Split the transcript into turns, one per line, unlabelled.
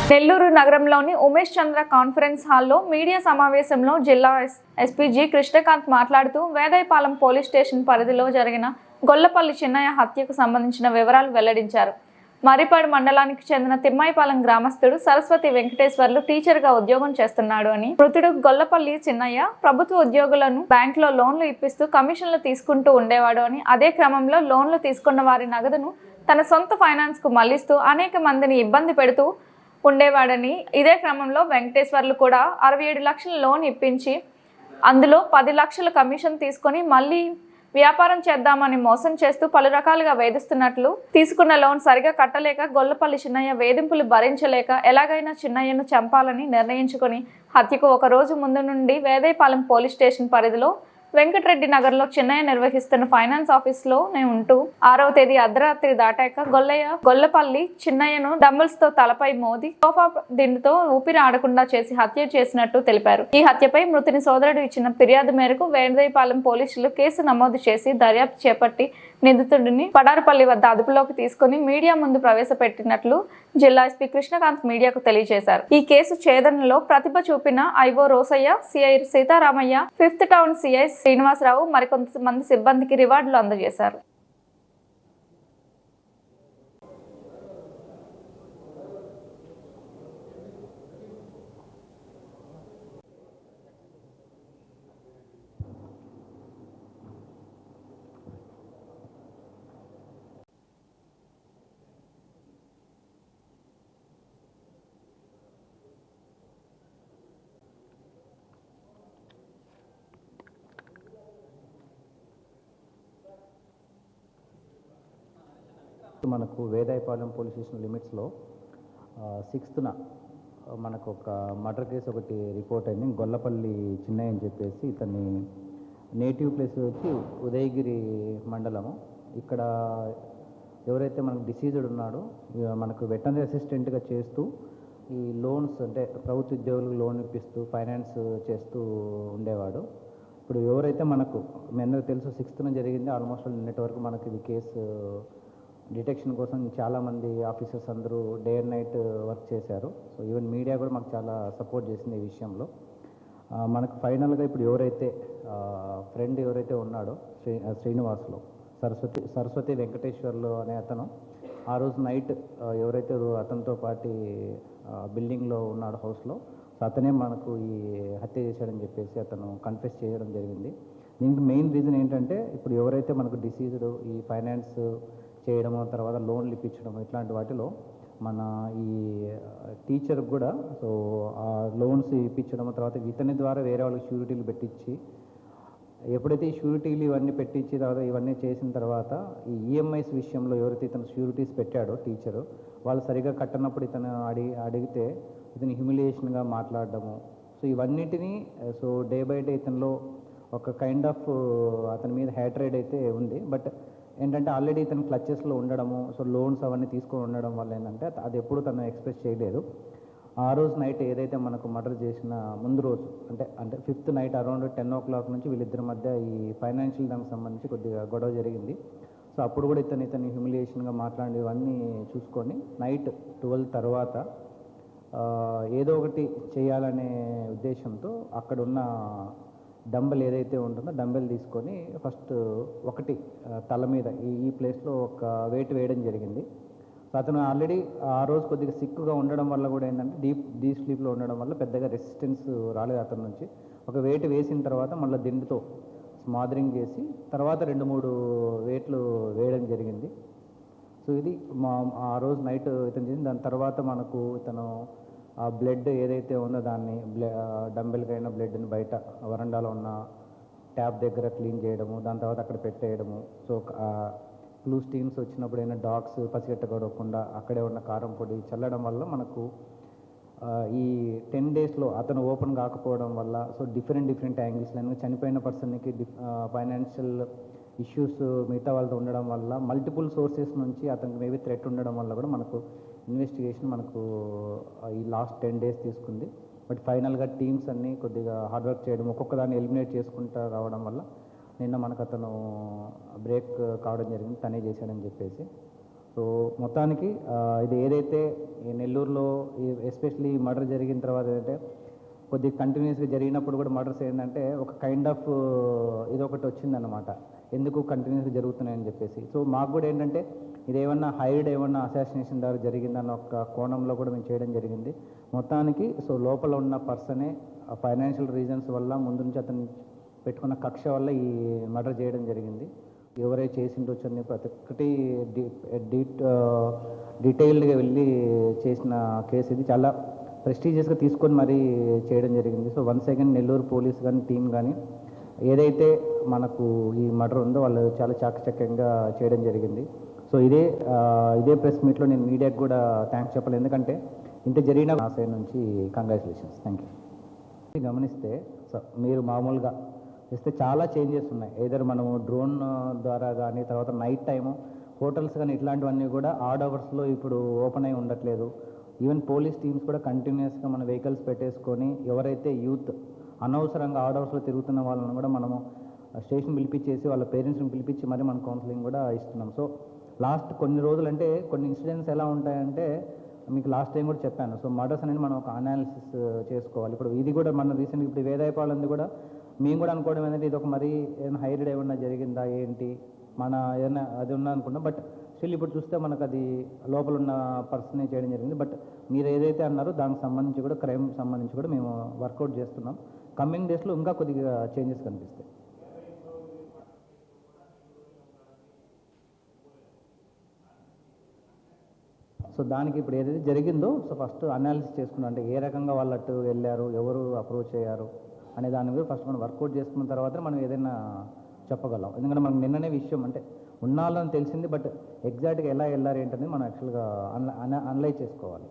నెల్లూరు నగరంలోని ఉమేష్ చంద్ర కాన్ఫరెన్స్ హాల్లో మీడియా సమావేశంలో జిల్లా ఎస్పీ జి కృష్ణకాంత్ మాట్లాడుతూ వేదాయపాలెం పోలీస్ స్టేషన్ పరిధిలో జరిగిన గొల్లపల్లి చిన్నయ్య హత్యకు సంబంధించిన వివరాలు వెల్లడించారు. మరిపాడు మండలానికి చెందిన తిమ్మాయిపాలెం గ్రామస్తుడు సరస్వతి వెంకటేశ్వర్లు టీచర్గా ఉద్యోగం చేస్తున్నాడు అని, మృతుడు గొల్లపల్లి చిన్నయ్య ప్రభుత్వ ఉద్యోగులను బ్యాంకులో లోన్లు ఇప్పిస్తూ కమిషన్లు తీసుకుంటూ ఉండేవాడు అని, అదే క్రమంలో లోన్లు తీసుకున్న వారి నగదును తన సొంత ఫైనాన్స్ కు మళ్లిస్తూ అనేక మందిని ఇబ్బంది పెడుతూ ఉండేవాడని, ఇదే క్రమంలో వెంకటేశ్వర్లు కూడా 67 లక్షల లోన్ ఇప్పించి అందులో 10 లక్షల కమిషన్ తీసుకొని మళ్ళీ వ్యాపారం చేద్దామని మోసం చేస్తూ పలు రకాలుగా వేధిస్తున్నట్లు, తీసుకున్న లోన్ సరిగా కట్టలేక గొల్లపల్లి చిన్నయ్య వేధింపులు భరించలేక ఎలాగైనా చిన్నయ్యను చంపాలని నిర్ణయించుకొని హత్యకు ఒక రోజు ముందు నుండి వేదాయపాలెం పోలీస్ స్టేషన్ పరిధిలో వెంకటరెడ్డి నగర్లో చిన్నయ్య నిర్వహిస్తున్న ఫైనాన్స్ ఆఫీస్లోనే ఉంటూ 6వ తేదీ అర్ధరాత్రి దాటాక గొల్లపల్లి చిన్నయ్యను డంబుల్స్ తో తలపై మోది సోఫా దిండుతో ఊపిరి ఆడకుండా చేసి హత్య చేసినట్టు తెలిపారు. ఈ హత్యపై మృతుని సోదరుడు ఇచ్చిన ఫిర్యాదు మేరకు వేదాయపాలెం పోలీసులు కేసు నమోదు చేసి దర్యాప్తు చేపట్టి నిందితుడిని పడారుపల్లి వద్ద అదుపులోకి తీసుకుని మీడియా ముందు ప్రవేశపెట్టినట్లు జిల్లా ఎస్పీ కృష్ణకాంత్ మీడియాకు తెలియజేశారు. ఈ కేసు ఛేదనలో ప్రతిభ చూపిన IO Rosaiah, CI Sitaramaiah, 5th town CI Srinivasarao మరికొంతమంది సిబ్బందికి రివార్డులు అందజేశారు.
మనకు వేదాయపాలెం పోలీస్ స్టేషన్ లిమిట్స్లో 6th మనకు ఒక మర్డర్ కేసు ఒకటి రిపోర్ట్ అయింది. గొల్లపల్లి చిన్నయ్య అని చెప్పేసి ఇతని నేటివ్ ప్లేస్ వచ్చి ఉదయగిరి మండలము. ఇక్కడ ఎవరైతే మనకు డిసీజ్డ్ ఉన్నాడో మనకు వెటనరీ అసిస్టెంట్గా చేస్తూ ఈ లోన్స్ అంటే ప్రభుత్వ ఉద్యోగులకు లోన్ ఇప్పిస్తూ ఫైనాన్స్ చేస్తూ ఉండేవాడు. ఇప్పుడు ఎవరైతే మనకు మీ అందరికీ తెలుసు 6th జరిగింది. ఆల్మోస్ట్ నిన్నటి వరకు మనకి ఇది కేసు డిటెక్షన్ కోసం చాలామంది ఆఫీసర్స్ అందరూ డే అండ్ నైట్ వర్క్ చేశారు. సో ఈవెన్ మీడియా కూడా మాకు చాలా సపోర్ట్ చేసింది ఈ విషయంలో. మనకు ఫైనల్గా ఇప్పుడు ఎవరైతే ఫ్రెండ్ ఎవరైతే ఉన్నాడో శ్రీనివాస్లో సరస్వతి వెంకటేశ్వర్లు అనే అతను ఆ రోజు నైట్ ఎవరైతే అతనితో పాటు బిల్డింగ్లో ఉన్నాడు హౌస్లో, సో అతనే మనకు ఈ హత్య చేశాడని చెప్పేసి అతను కన్ఫెస్ చేయడం జరిగింది. దీనికి మెయిన్ రీజన్ ఏంటంటే ఇప్పుడు ఎవరైతే మనకు డిసీజ్డ్ ఈ ఫైనాన్స్ చేయడము, తర్వాత లోన్లు ఇప్పించడము, ఇట్లాంటి వాటిలో మన ఈ టీచర్ కూడా సో ఆ లోన్స్ ఇప్పించడము, తర్వాత ఇతని ద్వారా వేరే వాళ్ళకి షూరిటీలు పెట్టించి ఎప్పుడైతే ఈ షూరిటీలు ఇవన్నీ పెట్టించి తర్వాత ఇవన్నీ చేసిన తర్వాత ఈ ఈఎంఐస్ విషయంలో ఎవరైతే ఇతను షూరిటీస్ పెట్టాడో టీచరు, వాళ్ళు సరిగా కట్టనప్పుడు ఇతను అడిగితే ఇతను హ్యూమిలియేషన్గా మాట్లాడడము, సో ఇవన్నిటినీ సో డే బై డే ఇతనిలో ఒక కైండ్ ఆఫ్ అతని మీద హ్యాట్రేడ్ అయితే ఉంది. బట్ ఏంటంటే ఆల్రెడీ ఇతను క్లచెస్లో ఉండడము, సో లోన్స్ అవన్నీ తీసుకొని ఉండడం వల్ల ఏంటంటే అది ఎప్పుడు తను ఎక్స్ప్రెస్ చేయలేదు. ఆ రోజు నైట్ ఏదైతే మనకు మర్డర్ చేసిన ముందు రోజు అంటే 5th నైట్ అరౌండ్ 10 o'clock నుంచి వీళ్ళిద్దరి మధ్య ఈ ఫైనాన్షియల్ దానికి సంబంధించి కొద్దిగా గొడవ జరిగింది. సో అప్పుడు కూడా ఇతను హ్యూమిలియేషన్గా మాట్లాడి ఇవన్నీ చూసుకొని నైట్ 12 తర్వాత ఏదో ఒకటి చేయాలనే ఉద్దేశంతో అక్కడున్న డంబెల్ ఏదైతే ఉంటుందో డంబెల్ తీసుకొని ఫస్ట్ ఒకటి తల మీద ఈ ప్లేస్లో ఒక వెయిట్ వేయడం జరిగింది. సో అతను ఆల్రెడీ ఆ రోజు కొద్దిగా సిక్గా ఉండడం వల్ల కూడా ఏంటంటే డీప్ స్లీప్లో ఉండడం వల్ల పెద్దగా రెసిస్టెన్స్ రాలేదు అతని నుంచి. ఒక వెయిట్ వేసిన తర్వాత మళ్ళీ దిండుతో స్మాదరింగ్ చేసి తర్వాత 2-3 వెయిట్లు వేయడం జరిగింది. సో ఇది ఆ రోజు నైట్ ఇతను చేసింది. దాని తర్వాత మనకు ఇతను ఆ బ్లడ్ ఏదైతే ఉందో దాన్ని డంబెల్కైనా బ్లడ్ని బయట వరండాలో ఉన్న ట్యాప్ దగ్గర క్లీన్ చేయడము, దాని తర్వాత అక్కడ పెట్టేయడము. సో ఫ్లూ స్టీమ్స్ వచ్చినప్పుడు అయినా డాగ్స్ పసిగట్టకూడకుండా అక్కడే ఉన్న కారం పొడి చల్లడం వల్ల మనకు ఈ 10 daysలో అతను ఓపెన్ కాకపోవడం వల్ల సో డిఫరెంట్ యాంగిల్స్లో చనిపోయిన పర్సన్కి ఫైనాన్షియల్ ఇష్యూస్ మిగతా వాళ్ళతో ఉండడం వల్ల మల్టిపుల్ సోర్సెస్ నుంచి అతనికి మేబీ థ్రెట్ ఉండడం వల్ల కూడా మనకు ఇన్వెస్టిగేషన్ మనకు ఈ లాస్ట్ 10 days తీసుకుంది. బట్ ఫైనల్గా టీమ్స్ అన్నీ కొద్దిగా హార్డ్ వర్క్ చేయడం, ఒక్కొక్క దాన్ని ఎలిమినేట్ చేసుకుంటూ రావడం వల్ల నిన్న మనకు అతను బ్రేక్ కావడం జరిగింది, తనే చేశాడని చెప్పేసి. సో మొత్తానికి ఇది ఏదైతే ఈ నెల్లూరులో ఎస్పెషలీ మర్డర్ జరిగిన తర్వాత ఏంటంటే కొద్దిగా కంటిన్యూస్గా జరిగినప్పుడు కూడా మర్డర్స్ ఏంటంటే ఒక కైండ్ ఆఫ్ ఇదొకటి వచ్చిందన్నమాట, ఎందుకు కంటిన్యూస్గా జరుగుతున్నాయని చెప్పేసి. సో మాకు కూడా ఏంటంటే ఇదేమన్నా హైడ్ ఏమన్నా అసాసినేషన్ ద్వారా జరిగిందన్న ఒక కోణంలో కూడా మేము చేయడం జరిగింది. మొత్తానికి సో లోపల ఉన్న పర్సనే ఫైనాన్షియల్ రీజన్స్ వల్ల ముందు నుంచి అతను పెట్టుకున్న కక్ష వల్ల ఈ మర్డర్ చేయడం జరిగింది. ఎవరైతే చేసిండొచ్చు అని ప్రతి ఒక్కటి డీటెయిల్డ్గా వెళ్ళి చేసిన కేసు ఇది. చాలా ప్రెస్టీజియస్గా తీసుకొని మరీ చేయడం జరిగింది. So once again Nellore police కానీ టీం కానీ ఏదైతే మనకు ఈ మర్డర్ ఉందో వాళ్ళు చాలా చాకచక్యంగా చేయడం జరిగింది. సో ఇదే ప్రెస్ మీట్లో నేను మీడియాకి కూడా థ్యాంక్స్ చెప్పాలి, ఎందుకంటే ఇంత జరిగిన నా సైడ్ నుంచి కంగ్రాచులేషన్స్, థ్యాంక్ యూ. గమనిస్తే సో మీరు మామూలుగా చేస్తే చాలా చేంజెస్ ఉన్నాయి. ఏదర్ మనము డ్రోన్ ద్వారా కానీ తర్వాత నైట్ టైము హోటల్స్ కానీ ఇట్లాంటివన్నీ కూడా ఆడ్ అవర్స్లో ఇప్పుడు ఓపెన్ అయి ఉండట్లేదు. ఈవెన్ పోలీస్ టీమ్స్ కూడా కంటిన్యూస్గా మన వెహికల్స్ పెట్టేసుకొని ఎవరైతే యూత్ అనవసరంగా ఆడ్ అవర్స్లో తిరుగుతున్న వాళ్ళని కూడా మనము స్టేషన్ పిలిపించేసి వాళ్ళ పేరెంట్స్ని పిలిపించి మరి మన కౌన్సిలింగ్ కూడా ఇస్తున్నాం. సో లాస్ట్ కొన్ని రోజులు అంటే కొన్ని ఇన్సిడెంట్స్ ఎలా ఉంటాయంటే మీకు లాస్ట్ టైం కూడా చెప్పాను. సో మర్డర్స్ అనేది మనం ఒక అనాలిసిస్ చేసుకోవాలి. ఇప్పుడు ఇది కూడా మన రీసెంట్గా ఇప్పుడు వేదాయపాలంది కూడా మేము కూడా అనుకోవడం ఏంటంటే ఇది ఒక మరీ ఏదైనా హైరైడ్ ఏమన్నా జరిగిందా ఏంటి మన ఏదైనా అది ఉన్నా అనుకున్నాం. బట్ స్టిల్ ఇప్పుడు చూస్తే మనకు అది లోపల ఉన్న పర్సనే చేయడం జరిగింది. బట్ మీరు ఏదైతే అన్నారో దానికి సంబంధించి కూడా క్రైమ్ సంబంధించి కూడా మేము వర్కౌట్ చేస్తున్నాం. కమింగ్ డేస్లో ఇంకా కొద్దిగా చేంజెస్ కనిపిస్తాయి. సో దానికి ఇప్పుడు ఏదైతే జరిగిందో సో ఫస్ట్ అనాలిసిస్ చేసుకున్నాం, అంటే ఏ రకంగా వాళ్ళు అటు వెళ్ళారు, ఎవరు అప్రోచ్ అయ్యారు అనే దాని మీద ఫస్ట్ మనం వర్కౌట్ చేసుకున్న తర్వాత మనం ఏదైనా చెప్పగలం. ఎందుకంటే మనకు నిన్ననే విషయం అంటే ఉన్నాళ్ళని తెలిసింది, బట్ ఎగ్జాక్ట్గా ఎలా వెళ్ళారు ఏంటనేది మనం యాక్చువల్గా అనలైజ్ చేసుకోవాలి.